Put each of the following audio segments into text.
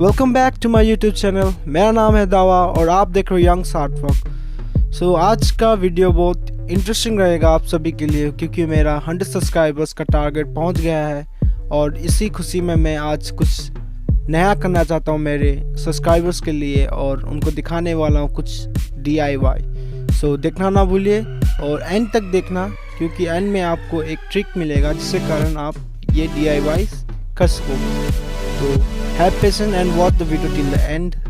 Welcome back to my YouTube channel. मेरा नाम है दावा और आप देख रहे हो यंग्स आर्टवर्क। आज का वीडियो बहुत इंटरेस्टिंग रहेगा आप सभी के लिए, क्योंकि मेरा 100 सब्सक्राइबर्स का टारगेट पहुंच गया है और इसी खुशी में मैं आज कुछ नया करना चाहता हूं मेरे सब्सक्राइबर्स के लिए और उनको दिखाने वाला हूं कुछ DIY। देखना ना भूलिए और एंड तक देखना, क्योंकि एंड में आपको एक ट्रिक मिलेगा जिसके कारण आप ये DIY कर सकोगे। तो have patience and watch the video till the end.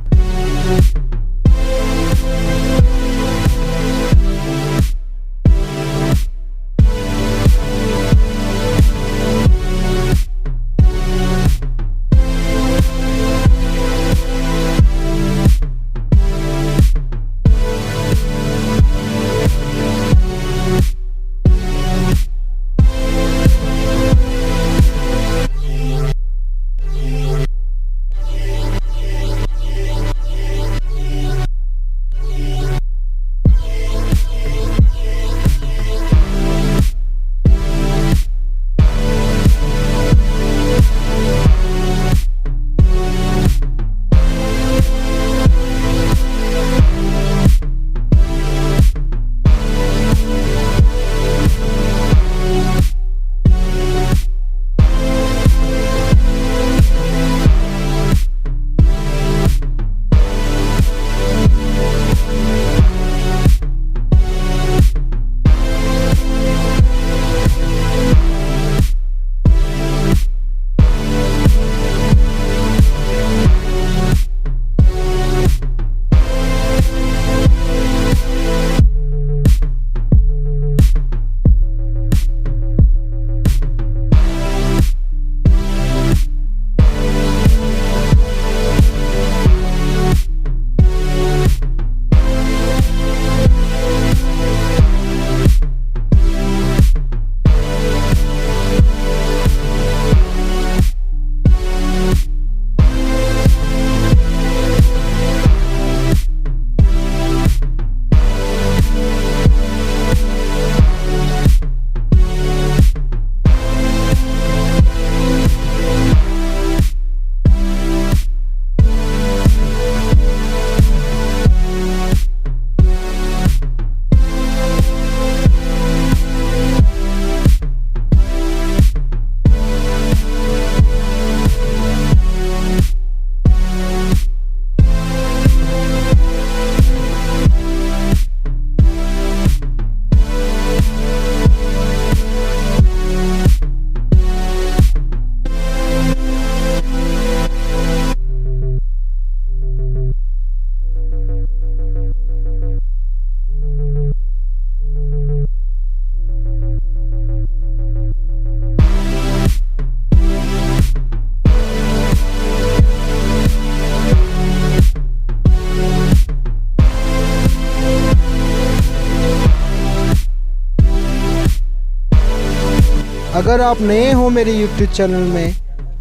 अगर आप नए हो मेरे YouTube चैनल में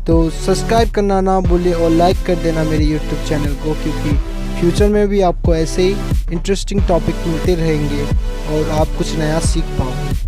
तो सब्सक्राइब करना ना भूलिए और लाइक कर देना मेरे YouTube चैनल को, क्योंकि फ्यूचर में भी आपको ऐसे ही इंटरेस्टिंग टॉपिक मिलते रहेंगे और आप कुछ नया सीख पाओगे।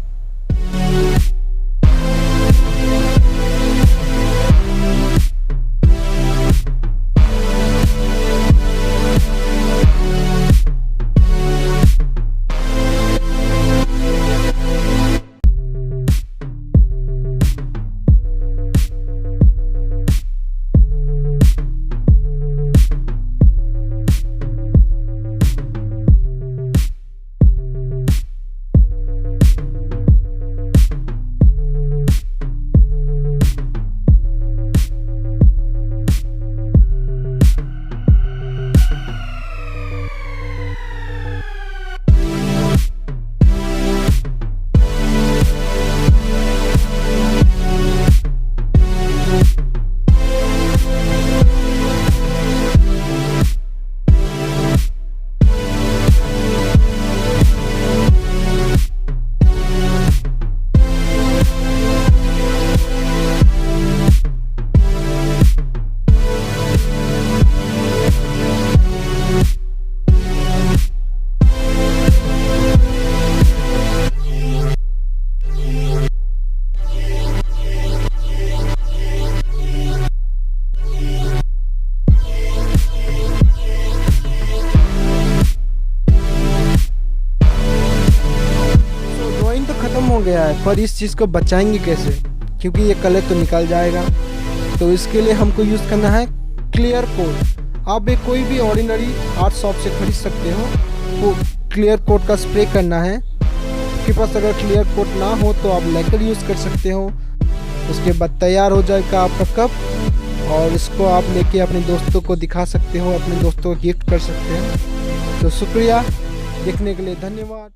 हो गया है, पर इस चीज़ को बचाएंगे कैसे, क्योंकि ये कलर तो निकल जाएगा। तो इसके लिए हमको यूज़ करना है क्लियर कोट। आप एक कोई भी ऑर्डिनरी आर्ट शॉप से खरीद सकते हो। वो क्लियर कोट का स्प्रे करना है। आपके पास अगर क्लियर कोट ना हो तो आप लेकर यूज़ कर सकते हो। उसके बाद तैयार हो जाएगा आपका कप, और इसको आप लेके अपने दोस्तों को दिखा सकते हो, अपने दोस्तों को गिफ्ट कर सकते हो। तो शुक्रिया, देखने के लिए धन्यवाद।